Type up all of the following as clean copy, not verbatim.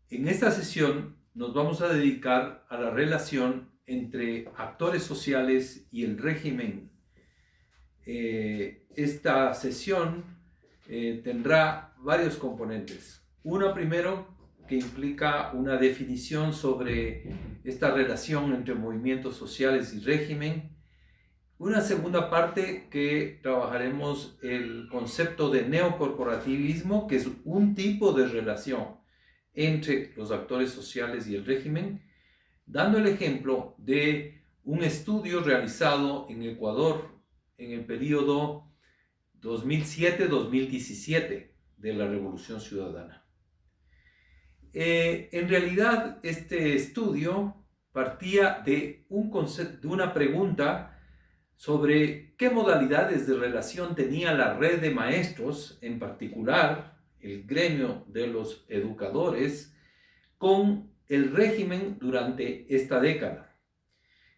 En esta sesión nos vamos a dedicar a la relación entre actores sociales y el régimen. Esta sesión tendrá varios componentes. Uno primero que implica una definición sobre esta relación entre movimientos sociales y régimen. Una segunda parte que trabajaremos el concepto de neocorporativismo, que es un tipo de relación entre los actores sociales y el régimen, dando el ejemplo de un estudio realizado en Ecuador en el periodo 2007-2017 de la Revolución Ciudadana. En realidad, este estudio partía de una pregunta sobre qué modalidades de relación tenía la red de maestros, en particular el gremio de los educadores, con el régimen durante esta década.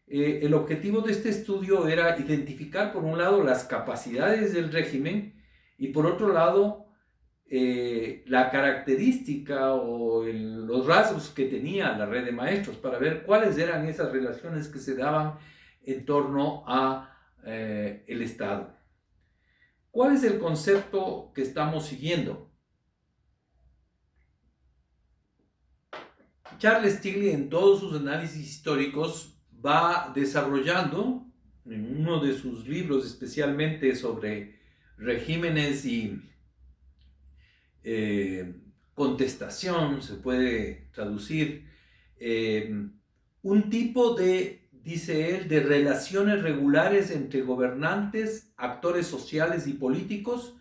El objetivo de este estudio era identificar, por un lado, las capacidades del régimen y, por otro lado, la característica o los rasgos que tenía la red de maestros, para ver cuáles eran esas relaciones que se daban en torno a el Estado. ¿Cuál es el concepto que estamos siguiendo? Charles Tilly, en todos sus análisis históricos, va desarrollando, en uno de sus libros especialmente sobre regímenes y contestación, se puede traducir, un tipo de, dice él, de relaciones regulares entre gobernantes, actores sociales y políticos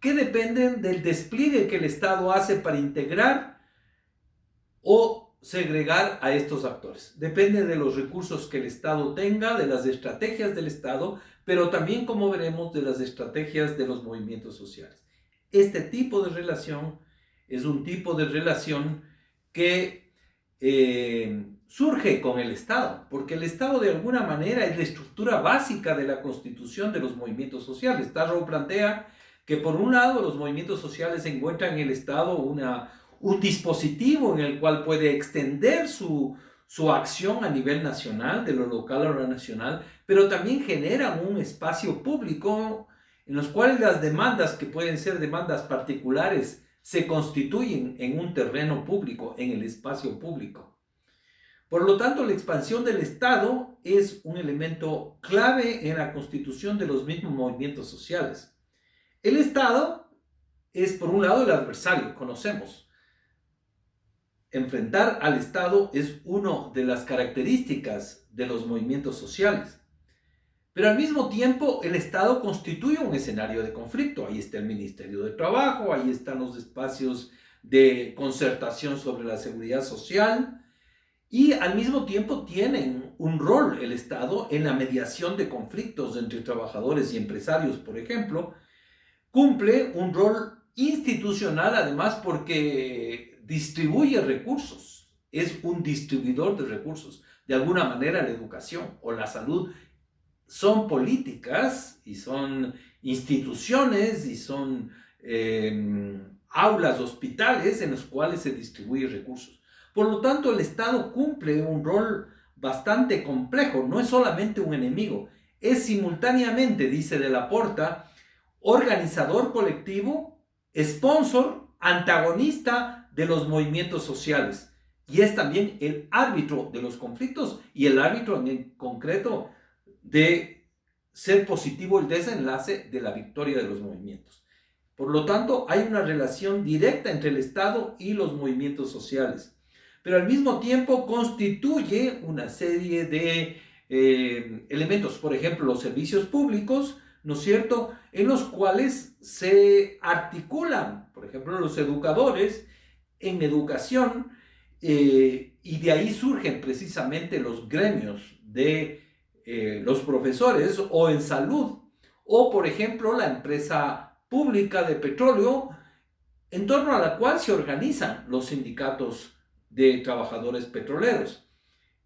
que dependen del despliegue que el Estado hace para integrar o segregar a estos actores. Depende de los recursos que el Estado tenga, de las estrategias del Estado, pero también, como veremos, de las estrategias de los movimientos sociales. Este tipo de relación es un tipo de relación que surge con el Estado, porque el Estado de alguna manera es la estructura básica de la constitución de los movimientos sociales. Tarrow plantea que por un lado los movimientos sociales encuentran en el Estado un dispositivo en el cual puede extender su acción a nivel nacional, de lo local a lo nacional, pero también generan un espacio público en los cuales las demandas, que pueden ser demandas particulares, se constituyen en un terreno público, en el espacio público. Por lo tanto, la expansión del Estado es un elemento clave en la constitución de los mismos movimientos sociales. El Estado es, por un lado, el adversario, conocemos. Enfrentar al Estado es una de las características de los movimientos sociales. Pero al mismo tiempo, el Estado constituye un escenario de conflicto. Ahí está el Ministerio de Trabajo, ahí están los espacios de concertación sobre la seguridad social, y al mismo tiempo tienen un rol el Estado en la mediación de conflictos entre trabajadores y empresarios, por ejemplo. Cumple un rol institucional, además, porque distribuye recursos, es un distribuidor de recursos. De alguna manera, la educación o la salud son políticas y son instituciones y son aulas, hospitales en los cuales se distribuyen recursos. Por lo tanto, el Estado cumple un rol bastante complejo, no es solamente un enemigo, es simultáneamente, dice de la Porta, organizador colectivo, sponsor, antagonista de los movimientos sociales, y es también el árbitro de los conflictos y el árbitro en concreto de ser positivo el desenlace de la victoria de los movimientos. Por lo tanto, hay una relación directa entre el Estado y los movimientos sociales, pero al mismo tiempo constituye una serie de elementos, por ejemplo, los servicios públicos, ¿no es cierto?, en los cuales se articulan, por ejemplo, los educadores en educación, y de ahí surgen precisamente los gremios de los profesores, o en salud, o por ejemplo la empresa pública de petróleo, en torno a la cual se organizan los sindicatos de trabajadores petroleros.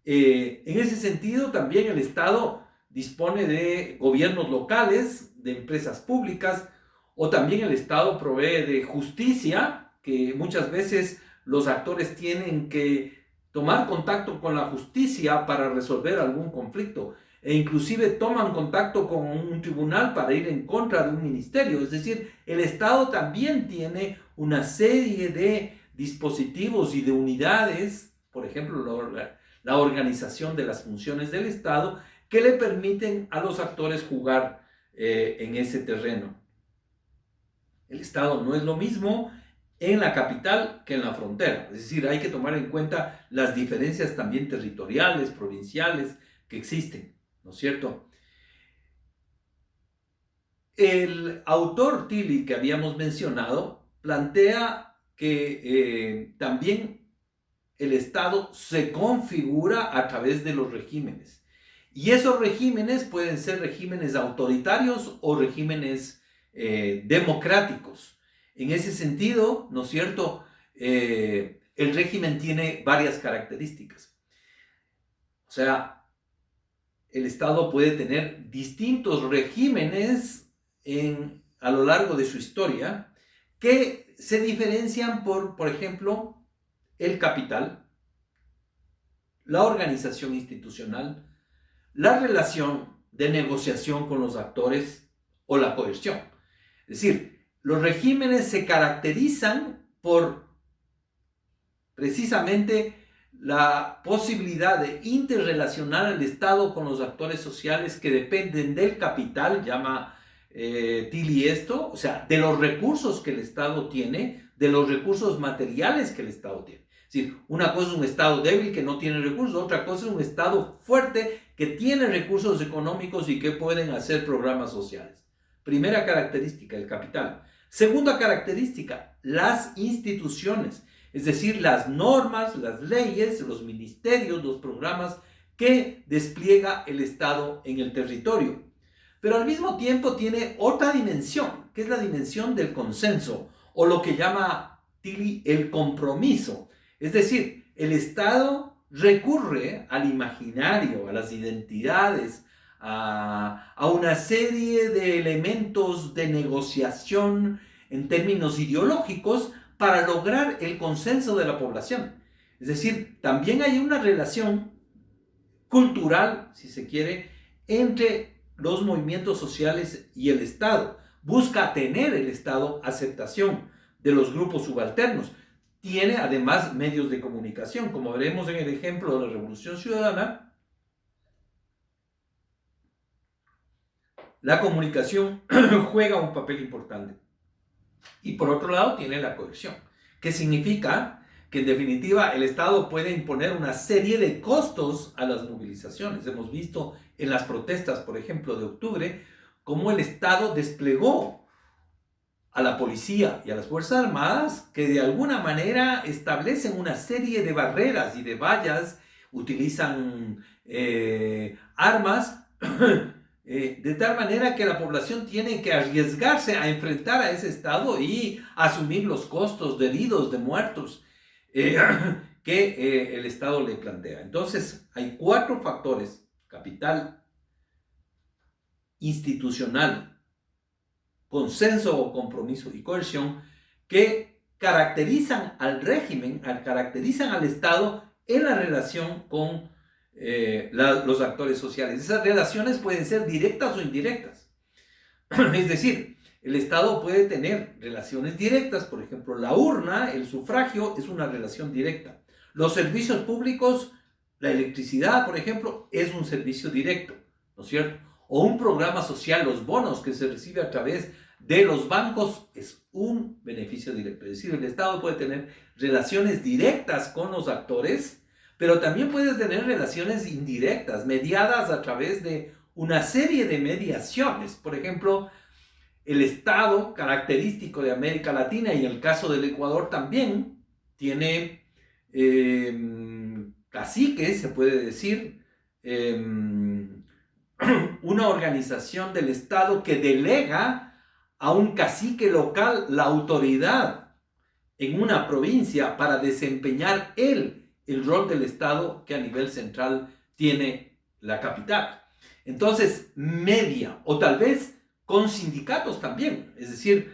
En ese sentido, también el Estado dispone de gobiernos locales, de empresas públicas, o también el Estado provee de justicia, que muchas veces los actores tienen que tomar contacto con la justicia para resolver algún conflicto e inclusive toman contacto con un tribunal para ir en contra de un ministerio. Es decir, el Estado también tiene una serie de dispositivos y de unidades, por ejemplo, la organización de las funciones del Estado, que le permiten a los actores jugar en ese terreno. El Estado no es lo mismo en la capital que en la frontera. Es decir, hay que tomar en cuenta las diferencias también territoriales, provinciales que existen, ¿no es cierto? El autor Tilly que habíamos mencionado plantea que también el Estado se configura a través de los regímenes. Y esos regímenes pueden ser regímenes autoritarios o regímenes democráticos. En ese sentido, ¿no es cierto? El régimen tiene varias características. O sea, el Estado puede tener distintos regímenes a lo largo de su historia que se diferencian por ejemplo, el capital, la organización institucional, la relación de negociación con los actores o la coerción. Es decir, los regímenes se caracterizan por precisamente la posibilidad de interrelacionar al Estado con los actores sociales que dependen del capital, llama Tilly esto, o sea, de los recursos que el Estado tiene, de los recursos materiales que el Estado tiene. Es decir, una cosa es un Estado débil que no tiene recursos, otra cosa es un Estado fuerte que tiene recursos económicos y que pueden hacer programas sociales. Primera característica, el capital. Segunda característica, las instituciones, es decir, las normas, las leyes, los ministerios, los programas que despliega el Estado en el territorio. Pero al mismo tiempo tiene otra dimensión, que es la dimensión del consenso, o lo que llama Tilly el compromiso. Es decir, el Estado recurre al imaginario, a las identidades, a una serie de elementos de negociación en términos ideológicos para lograr el consenso de la población. Es decir, también hay una relación cultural, si se quiere, entre los movimientos sociales y el Estado. Busca tener el Estado aceptación de los grupos subalternos. Tiene además medios de comunicación, como veremos en el ejemplo de la Revolución Ciudadana. La comunicación juega un papel importante. Y por otro lado tiene la coerción, que significa que en definitiva el Estado puede imponer una serie de costos a las movilizaciones. Hemos visto en las protestas, por ejemplo, de octubre, cómo el Estado desplegó a la policía y a las Fuerzas Armadas que de alguna manera establecen una serie de barreras y de vallas, utilizan armas, de tal manera que la población tiene que arriesgarse a enfrentar a ese Estado y asumir los costos de heridos, de muertos que el Estado le plantea. Entonces, hay 4 factores: capital, institucional, consenso o compromiso y coerción, que caracterizan al régimen, caracterizan al Estado en la relación con los actores sociales. Esas relaciones pueden ser directas o indirectas. Es decir, el Estado puede tener relaciones directas, por ejemplo, la urna, el sufragio, es una relación directa. Los servicios públicos, la electricidad, por ejemplo, es un servicio directo, ¿no es cierto? O un programa social, los bonos que se recibe a través de los bancos, es un beneficio directo. Es decir, el Estado puede tener relaciones directas con los actores, pero también puede tener relaciones indirectas, mediadas a través de una serie de mediaciones. Por ejemplo, el Estado característico de América Latina, y en el caso del Ecuador también, tiene caciques, se puede decir, una organización del Estado que delega a un cacique local la autoridad en una provincia para desempeñar el rol del Estado que a nivel central tiene la capital. Entonces, media, o tal vez con sindicatos también, es decir,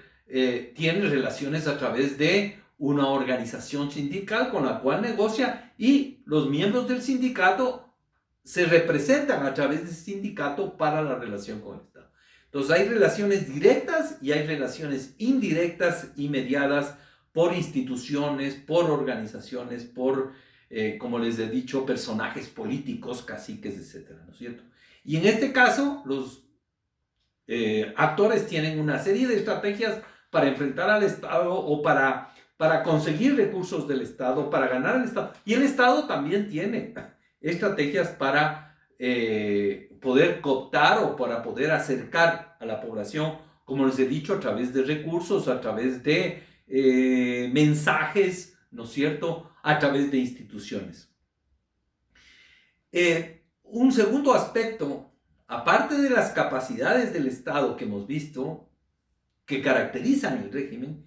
tiene relaciones a través de una organización sindical con la cual negocia y los miembros del sindicato se representan a través del sindicato para la relación con el Estado. Entonces hay relaciones directas y hay relaciones indirectas y mediadas por instituciones, por organizaciones, por, como les he dicho, personajes políticos, caciques, etcétera, ¿no es cierto? Y en este caso, los actores tienen una serie de estrategias para enfrentar al Estado o para conseguir recursos del Estado, para ganar al Estado. Y el Estado también tiene estrategias para poder cooptar o para poder acercar a la población, como les he dicho, a través de recursos, a través de mensajes, ¿no es cierto?, a través de instituciones. Un segundo aspecto, aparte de las capacidades del Estado que hemos visto, que caracterizan el régimen,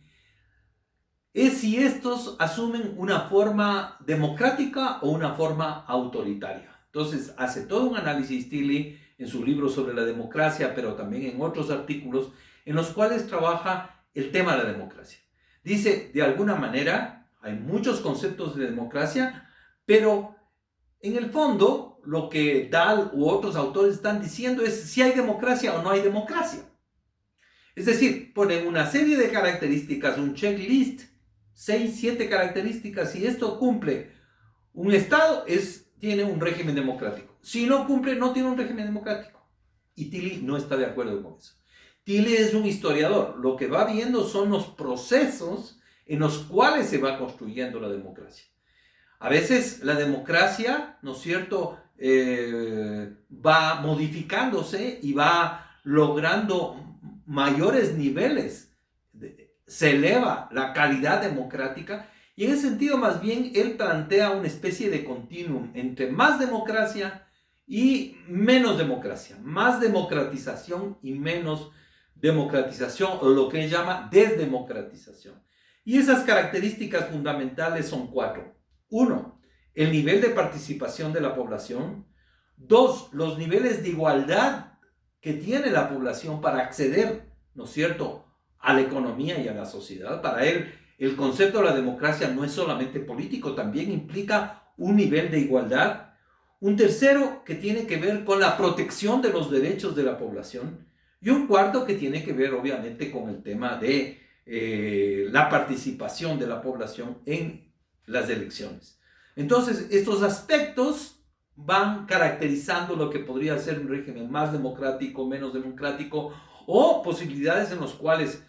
es si estos asumen una forma democrática o una forma autoritaria. Entonces, hace todo un análisis Tilly en su libro sobre la democracia, pero también en otros artículos en los cuales trabaja el tema de la democracia. Dice, de alguna manera, hay muchos conceptos de democracia, pero en el fondo, lo que Dahl u otros autores están diciendo es si hay democracia o no hay democracia. Es decir, ponen una serie de características, un checklist, 6, 7 características. Si esto cumple un Estado, tiene un régimen democrático. Si no cumple, no tiene un régimen democrático. Y Tilly no está de acuerdo con eso. Tilly es un historiador. Lo que va viendo son los procesos en los cuales se va construyendo la democracia. A veces la democracia, ¿no es cierto?, va modificándose y va logrando mayores niveles. Se eleva la calidad democrática y en ese sentido más bien él plantea una especie de continuum entre más democracia y menos democracia, más democratización y menos democratización, o lo que él llama desdemocratización. Y esas características fundamentales son 4. 1, el nivel de participación de la población. 2, los niveles de igualdad que tiene la población para acceder, ¿no es cierto?, a la economía y a la sociedad. Para él, el concepto de la democracia no es solamente político, también implica un nivel de igualdad. Un tercero que tiene que ver con la protección de los derechos de la población. Y un cuarto que tiene que ver, obviamente, con el tema de la participación de la población en las elecciones. Entonces, estos aspectos van caracterizando lo que podría ser un régimen más democrático, menos democrático, o posibilidades en las cuales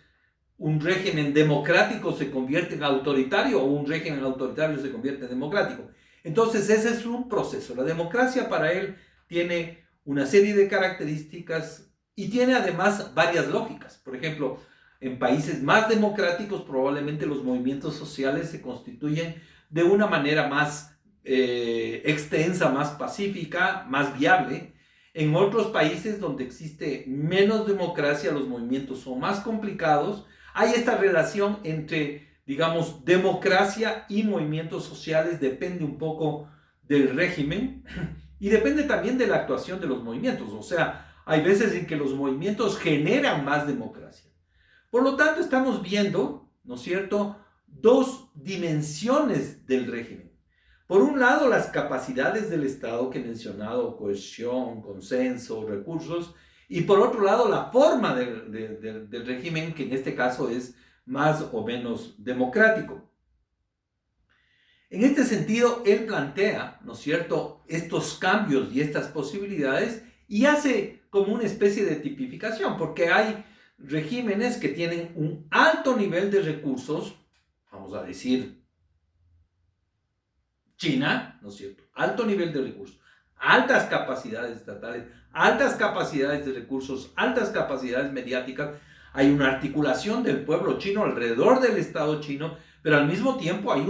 un régimen democrático se convierte en autoritario o un régimen autoritario se convierte en democrático. Entonces ese es un proceso. La democracia para él tiene una serie de características y tiene además varias lógicas. Por ejemplo, en países más democráticos probablemente los movimientos sociales se constituyen de una manera más extensa, más pacífica, más viable. En otros países donde existe menos democracia, los movimientos son más complicados. Hay esta relación entre, digamos, democracia y movimientos sociales, depende un poco del régimen y depende también de la actuación de los movimientos. O sea, hay veces en que los movimientos generan más democracia. Por lo tanto, estamos viendo, ¿no es cierto?, 2 dimensiones del régimen. Por un lado, las capacidades del Estado que he mencionado, cohesión, consenso, recursos, y por otro lado, la forma del régimen, que en este caso es más o menos democrático. En este sentido, él plantea, ¿no es cierto?, estos cambios y estas posibilidades y hace como una especie de tipificación, porque hay regímenes que tienen un alto nivel de recursos, vamos a decir, China, ¿no es cierto?, alto nivel de recursos, altas capacidades estatales, altas capacidades de recursos, altas capacidades mediáticas. Hay una articulación del pueblo chino alrededor del Estado chino, pero al mismo tiempo hay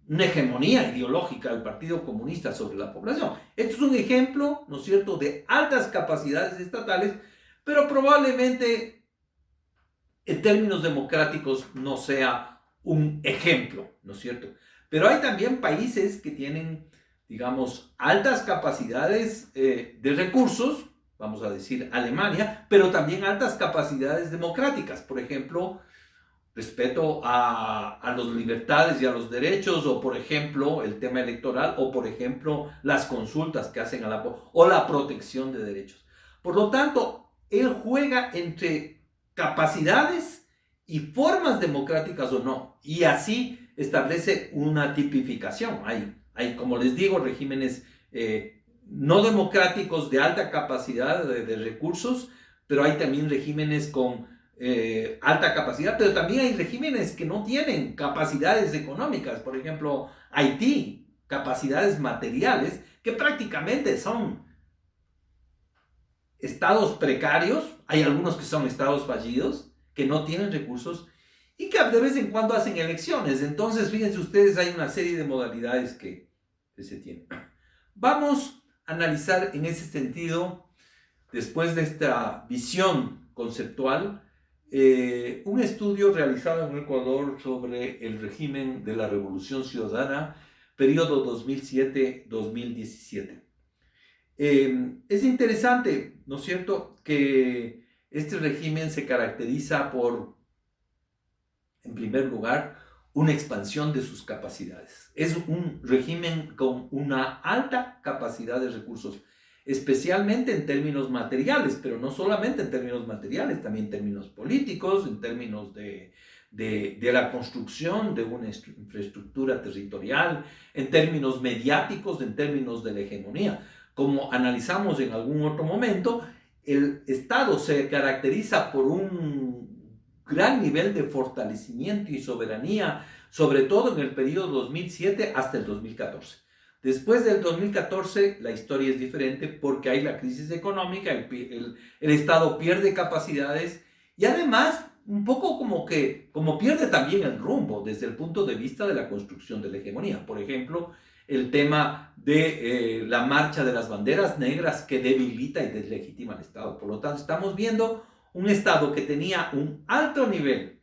una hegemonía ideológica del Partido Comunista sobre la población. Esto es un ejemplo, ¿no es cierto?, de altas capacidades estatales, pero probablemente en términos democráticos no sea un ejemplo, ¿no es cierto? Pero hay también países que tienen, digamos, altas capacidades de recursos, vamos a decir Alemania, pero también altas capacidades democráticas. Por ejemplo, respeto a las libertades y a los derechos, o por ejemplo el tema electoral, o por ejemplo las consultas que hacen o la protección de derechos. Por lo tanto, él juega entre capacidades y formas democráticas o no, y así establece una tipificación. Hay, como les digo, regímenes no democráticos de alta capacidad de recursos, pero hay también regímenes con alta capacidad, pero también hay regímenes que no tienen capacidades económicas, por ejemplo, Haití, capacidades materiales, que prácticamente son estados precarios, hay algunos que son estados fallidos, que no tienen recursos y que de vez en cuando hacen elecciones. Entonces, fíjense ustedes, hay una serie de modalidades que se tienen. Vamos a analizar en ese sentido, después de esta visión conceptual, un estudio realizado en Ecuador sobre el régimen de la Revolución Ciudadana, periodo 2007-2017. Es interesante, ¿no es cierto?, que este régimen se caracteriza por, en primer lugar, una expansión de sus capacidades. Es un régimen con una alta capacidad de recursos, especialmente en términos materiales, pero no solamente en términos materiales, también en términos políticos, en términos de la construcción de una infraestructura territorial, en términos mediáticos, en términos de la hegemonía. Como analizamos en algún otro momento, el Estado se caracteriza por un gran nivel de fortalecimiento y soberanía, sobre todo en el periodo 2007 hasta el 2014. Después del 2014 la historia es diferente porque hay la crisis económica, el Estado pierde capacidades y además un poco como pierde también el rumbo desde el punto de vista de la construcción de la hegemonía. Por ejemplo, el tema de la marcha de las banderas negras que debilita y deslegitima al Estado. Por lo tanto, estamos viendo un Estado que tenía un alto nivel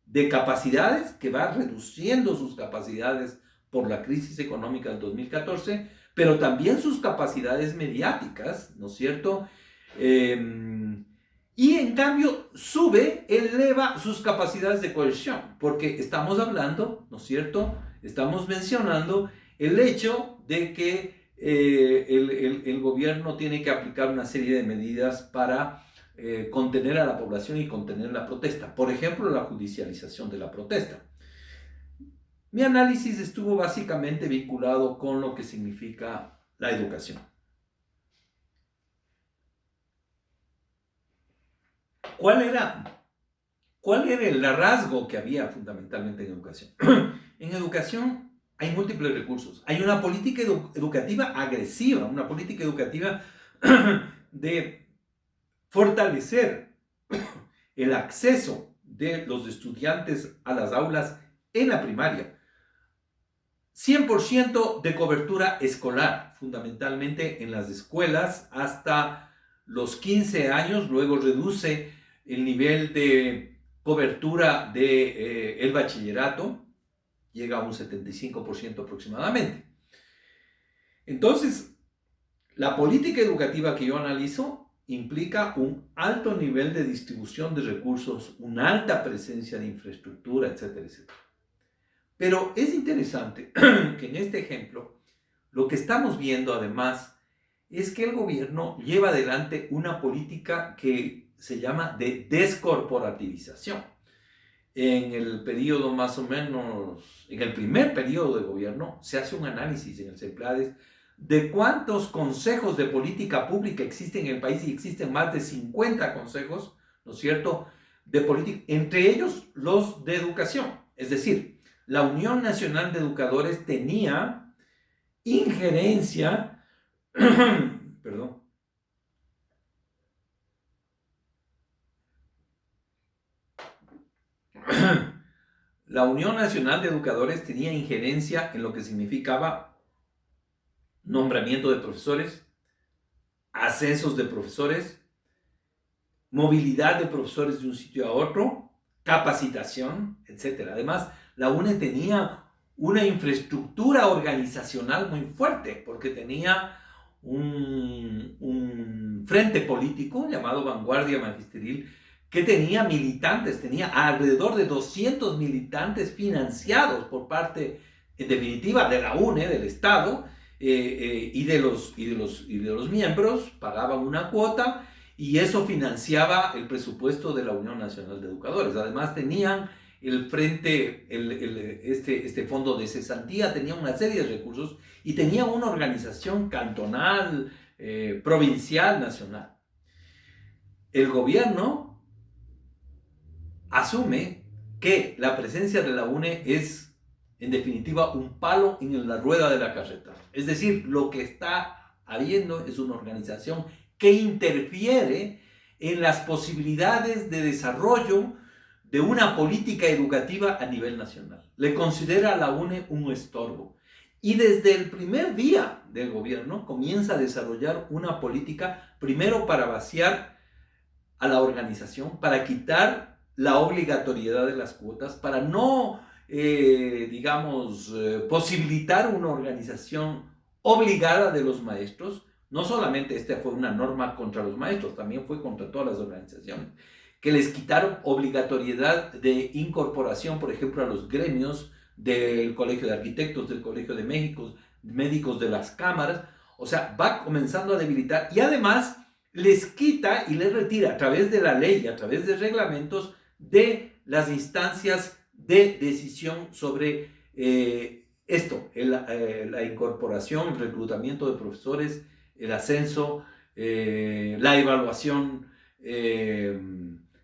de capacidades, que va reduciendo sus capacidades por la crisis económica del 2014, pero también sus capacidades mediáticas, ¿no es cierto? Y en cambio eleva sus capacidades de coerción, porque estamos hablando, ¿no es cierto? Estamos mencionando el hecho de que el gobierno tiene que aplicar una serie de medidas para contener a la población y contener la protesta. Por ejemplo, la judicialización de la protesta. Mi análisis estuvo básicamente vinculado con lo que significa la educación. ¿Cuál era el rasgo que había fundamentalmente en educación? En educación hay múltiples recursos. Hay una política educativa agresiva, una política educativa de fortalecer el acceso de los estudiantes a las aulas en la primaria. 100% de cobertura escolar, fundamentalmente en las escuelas hasta los 15 años, luego reduce el nivel de cobertura del bachillerato, llega a un 75% aproximadamente. Entonces, la política educativa que yo analizo implica un alto nivel de distribución de recursos, una alta presencia de infraestructura, etcétera, etcétera. Pero es interesante que en este ejemplo, lo que estamos viendo además es que el gobierno lleva adelante una política que se llama de descorporativización. En el periodo más o menos, en el primer periodo de gobierno, se hace un análisis en el CEPLADES de cuántos consejos de política pública existen en el país, y existen más de 50 consejos, ¿no es cierto?, de política, entre ellos los de educación. Es decir, la Unión Nacional de Educadores tenía injerencia, perdón, la Unión Nacional de Educadores tenía injerencia en lo que significaba nombramiento de profesores, ascensos de profesores, movilidad de profesores de un sitio a otro, capacitación, etc. Además, la UNE tenía una infraestructura organizacional muy fuerte, porque tenía un frente político llamado Vanguardia Magisterial, que tenía militantes, tenía alrededor de 200 militantes financiados por parte, en definitiva, de la UNE, del Estado, y de los miembros, pagaban una cuota y eso financiaba el presupuesto de la Unión Nacional de Educadores. Además tenían el frente, este fondo de cesantía, tenía una serie de recursos y tenía una organización cantonal, provincial, nacional. El gobierno asume que la presencia de la UNE es, en definitiva, un palo en la rueda de la carreta. Es decir, lo que está habiendo es una organización que interfiere en las posibilidades de desarrollo de una política educativa a nivel nacional. Le considera a la UNE un estorbo. Y desde el primer día del gobierno comienza a desarrollar una política, primero para vaciar a la organización, para quitar la obligatoriedad de las cuotas, para no, posibilitar una organización obligada de los maestros. No solamente esta fue una norma contra los maestros, también fue contra todas las organizaciones, que les quitaron obligatoriedad de incorporación, por ejemplo, a los gremios del Colegio de Arquitectos, del Colegio de Médicos, de las cámaras. O sea, va comenzando a debilitar y además les quita y les retira a través de la ley, a través de reglamentos, de las instancias de decisión sobre la incorporación, el reclutamiento de profesores, el ascenso, la evaluación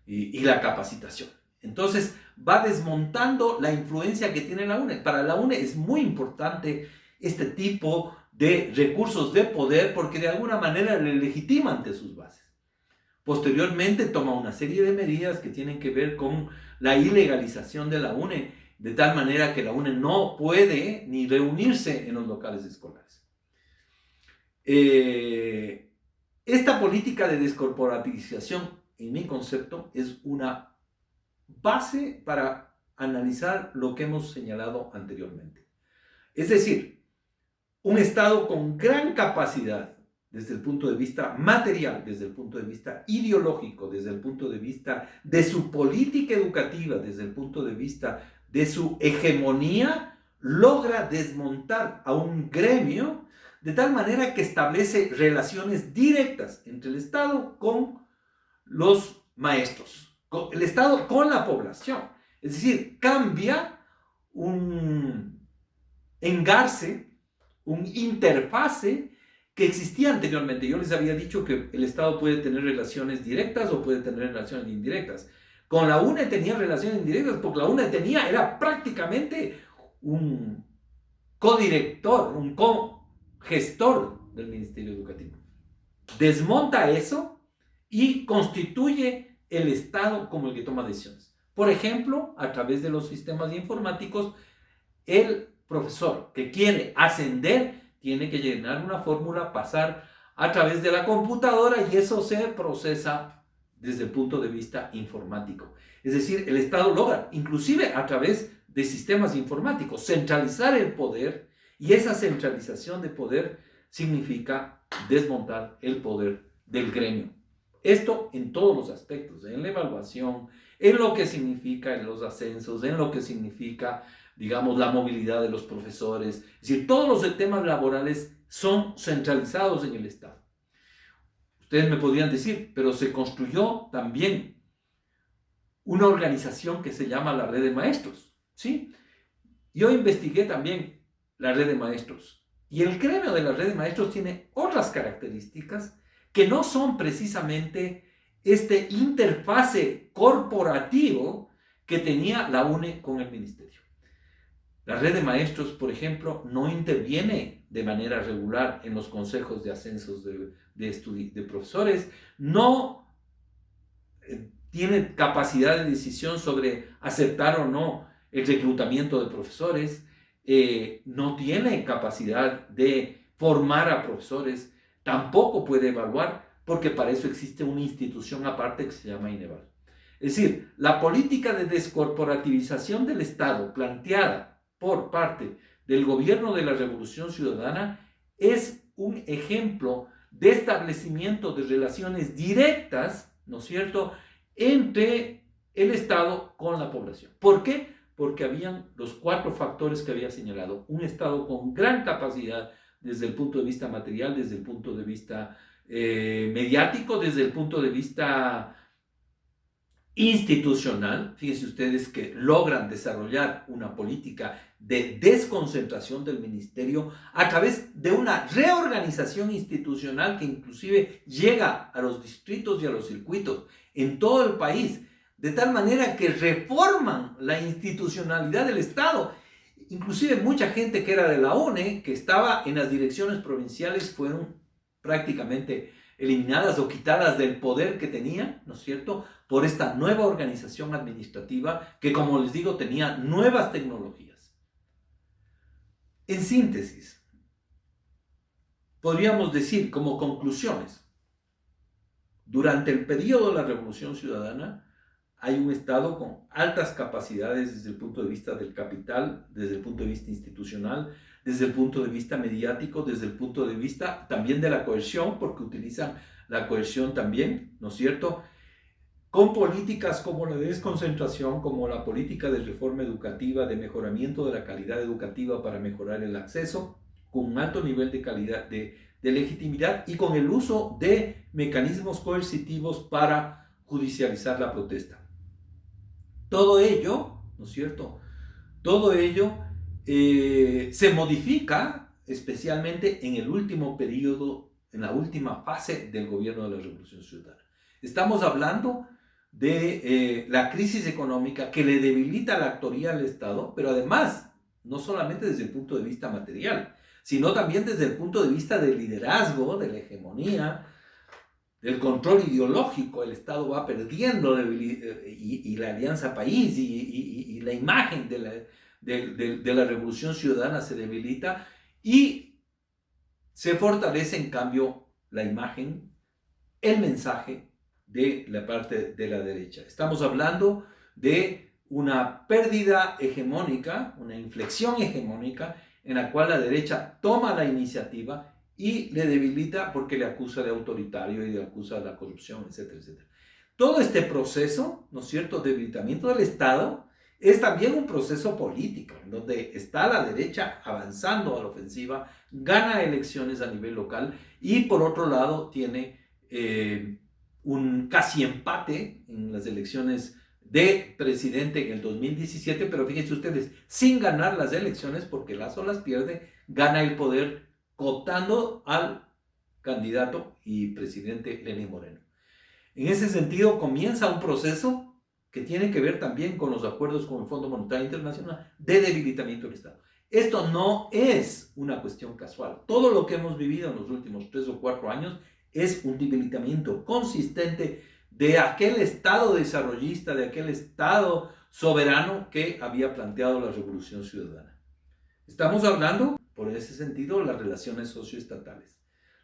y la capacitación. Entonces va desmontando la influencia que tiene la UNE. Para la UNE es muy importante este tipo de recursos de poder porque de alguna manera le legitima ante sus bases. Posteriormente toma una serie de medidas que tienen que ver con la ilegalización de la UNE, de tal manera que la UNE no puede ni reunirse en los locales escolares. Esta política de descorporativización, en mi concepto, es una base para analizar lo que hemos señalado anteriormente. Es decir, un Estado con gran capacidad desde el punto de vista material, desde el punto de vista ideológico, desde el punto de vista de su política educativa, desde el punto de vista de su hegemonía, logra desmontar a un gremio de tal manera que establece relaciones directas entre el Estado con los maestros, el Estado con la población. Es decir, cambia un engarce, un interfase que existía anteriormente. Yo les había dicho que el Estado puede tener relaciones directas o puede tener relaciones indirectas. Con la UNE tenía relaciones indirectas porque la UNE era prácticamente un codirector, un gestor del Ministerio Educativo. Desmonta eso y constituye el Estado como el que toma decisiones. Por ejemplo, a través de los sistemas informáticos, el profesor que quiere ascender tiene que llenar una fórmula, pasar a través de la computadora y eso se procesa desde el punto de vista informático. Es decir, el Estado logra, inclusive a través de sistemas informáticos, centralizar el poder y esa centralización de poder significa desmontar el poder del gremio. Esto en todos los aspectos, en la evaluación, en lo que significa en los ascensos, en lo que significa, digamos, la movilidad de los profesores. Es decir, todos los temas laborales son centralizados en el Estado. Ustedes me podrían decir, pero se construyó también una organización que se llama la Red de Maestros, ¿sí? Yo investigué también la Red de Maestros y el gremio de la Red de Maestros tiene otras características que no son precisamente este interfase corporativo que tenía la UNE con el ministerio. La Red de Maestros, por ejemplo, no interviene de manera regular en los consejos de ascensos de profesores, no tiene capacidad de decisión sobre aceptar o no el reclutamiento de profesores, no tiene capacidad de formar a profesores, tampoco puede evaluar, porque para eso existe una institución aparte que se llama INEVAL. Es decir, la política de descorporativización del Estado planteada por parte del gobierno de la Revolución Ciudadana es un ejemplo de establecimiento de relaciones directas, ¿no es cierto?, entre el Estado con la población. ¿Por qué? Porque habían los 4 factores que había señalado. Un Estado con gran capacidad desde el punto de vista material, desde el punto de vista mediático, desde el punto de vista institucional. Fíjense ustedes que logran desarrollar una política de desconcentración del ministerio a través de una reorganización institucional que inclusive llega a los distritos y a los circuitos en todo el país, de tal manera que reforman la institucionalidad del Estado. Inclusive mucha gente que era de la UNE, que estaba en las direcciones provinciales, fueron prácticamente eliminadas o quitadas del poder que tenían, ¿no es cierto?, por esta nueva organización administrativa que, como les digo, tenía nuevas tecnologías. En síntesis, podríamos decir como conclusiones, durante el periodo de la Revolución Ciudadana hay un Estado con altas capacidades desde el punto de vista del capital, desde el punto de vista institucional, desde el punto de vista mediático, desde el punto de vista también de la coerción, porque utilizan la coerción también, ¿no es cierto?, con políticas como la desconcentración, como la política de reforma educativa, de mejoramiento de la calidad educativa para mejorar el acceso, con un alto nivel de calidad, de legitimidad y con el uso de mecanismos coercitivos para judicializar la protesta. Todo ello, ¿no es cierto?, todo ello se modifica especialmente en el último periodo, en la última fase del gobierno de la Revolución Ciudadana. Estamos hablando de la crisis económica que le debilita la autoría al Estado, pero además, no solamente desde el punto de vista material, sino también desde el punto de vista del liderazgo, de la hegemonía, del control ideológico. El Estado va perdiendo y la Alianza País y la imagen de la Revolución Ciudadana se debilita y se fortalece en cambio la imagen, el mensaje de la parte de la derecha. Estamos hablando de una pérdida hegemónica, una inflexión hegemónica en la cual la derecha toma la iniciativa y le debilita porque le acusa de autoritario y le acusa de la corrupción, etcétera, etcétera. Todo este proceso, ¿no es cierto?, de debilitamiento del Estado es también un proceso político, en donde está la derecha avanzando a la ofensiva, gana elecciones a nivel local y por otro lado tiene un casi empate en las elecciones de presidente en el 2017, pero fíjense ustedes, sin ganar las elecciones, porque Lazo las pierde, gana el poder cooptando al candidato y presidente Lenín Moreno. En ese sentido, comienza un proceso que tiene que ver también con los acuerdos con el Fondo Monetario Internacional de debilitamiento del Estado. Esto no es una cuestión casual. Todo lo que hemos vivido en los últimos 3 o 4 años es un debilitamiento consistente de aquel Estado desarrollista, de aquel Estado soberano que había planteado la Revolución Ciudadana. Estamos hablando, por ese sentido, de las relaciones socioestatales.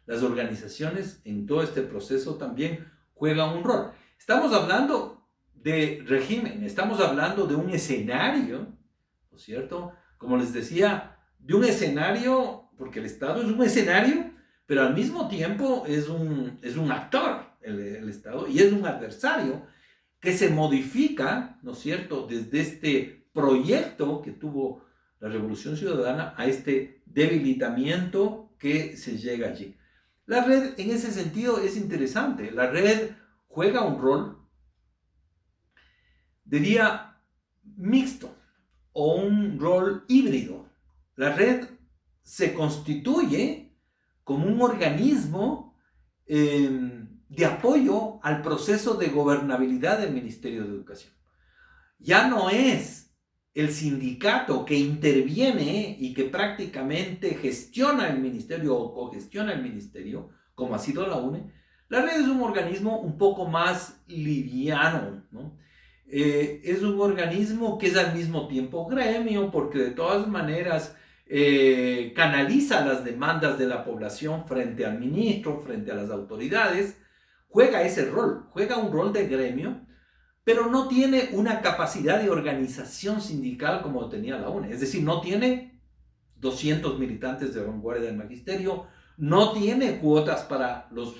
Las organizaciones en todo este proceso también juegan un rol. Estamos hablando de régimen, estamos hablando de un escenario, ¿no es cierto? Como les decía, de un escenario, porque el Estado es un escenario, pero al mismo tiempo es un actor, el Estado, y es un adversario que se modifica, ¿no es cierto?, desde este proyecto que tuvo la Revolución Ciudadana a este debilitamiento que se llega allí. La red, en ese sentido, es interesante. La red juega un rol, diría, mixto o un rol híbrido. La red se constituye como un organismo de apoyo al proceso de gobernabilidad del Ministerio de Educación. Ya no es el sindicato que interviene y que prácticamente gestiona el ministerio o cogestiona el ministerio, como ha sido la UNE. La red es un organismo un poco más liviano, ¿no? Es un organismo que es al mismo tiempo gremio, porque de todas maneras canaliza las demandas de la población frente al ministro, frente a las autoridades, juega ese rol, juega un rol de gremio, pero no tiene una capacidad de organización sindical como tenía la UNE. Es decir, no tiene 200 militantes de vanguardia del magisterio, no tiene cuotas para los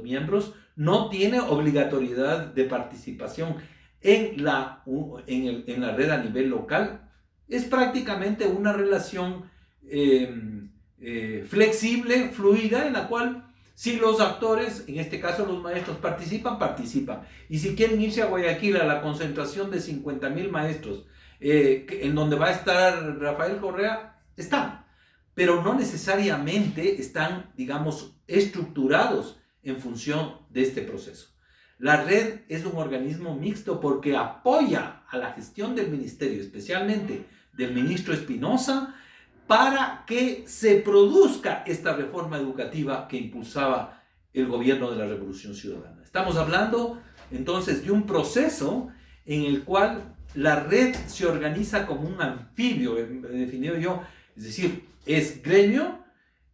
miembros, no tiene obligatoriedad de participación en la red a nivel local. Es prácticamente una relación flexible, fluida, en la cual si los actores, en este caso los maestros, participan. Y si quieren irse a Guayaquil a la concentración de 50,000 maestros, en donde va a estar Rafael Correa, están. Pero no necesariamente están, digamos, estructurados en función de este proceso. La red es un organismo mixto porque apoya a la gestión del ministerio, especialmente del ministro Espinosa, para que se produzca esta reforma educativa que impulsaba el gobierno de la Revolución Ciudadana. Estamos hablando entonces de un proceso en el cual la red se organiza como un anfibio, he definido yo, es decir, es gremio,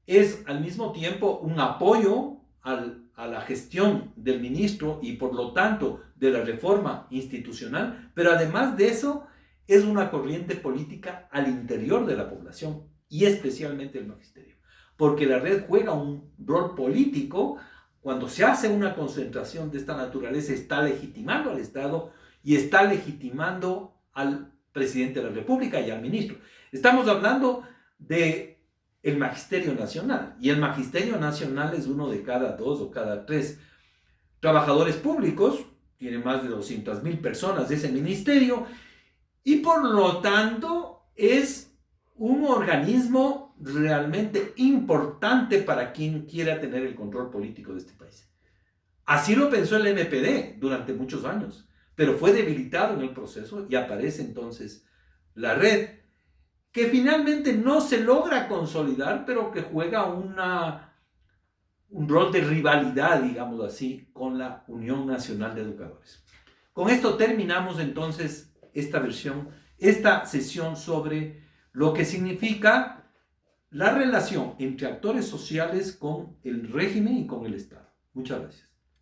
es al mismo tiempo un apoyo a la gestión del ministro y por lo tanto de la reforma institucional, pero además de eso es una corriente política al interior de la población y especialmente el magisterio, porque la red juega un rol político. Cuando se hace una concentración de esta naturaleza, está legitimando al Estado y está legitimando al presidente de la República y al ministro. Estamos hablando de el Magisterio Nacional, y el Magisterio Nacional es uno de cada 2 o cada 3 trabajadores públicos, tiene más de 200,000 personas de ese ministerio, y por lo tanto es un organismo realmente importante para quien quiera tener el control político de este país. Así lo pensó el MPD durante muchos años, pero fue debilitado en el proceso y aparece entonces la red, que finalmente no se logra consolidar, pero que juega un rol de rivalidad, digamos así, con la Unión Nacional de Educadores. Con esto terminamos entonces esta sesión sobre lo que significa la relación entre actores sociales con el régimen y con el Estado. Muchas gracias.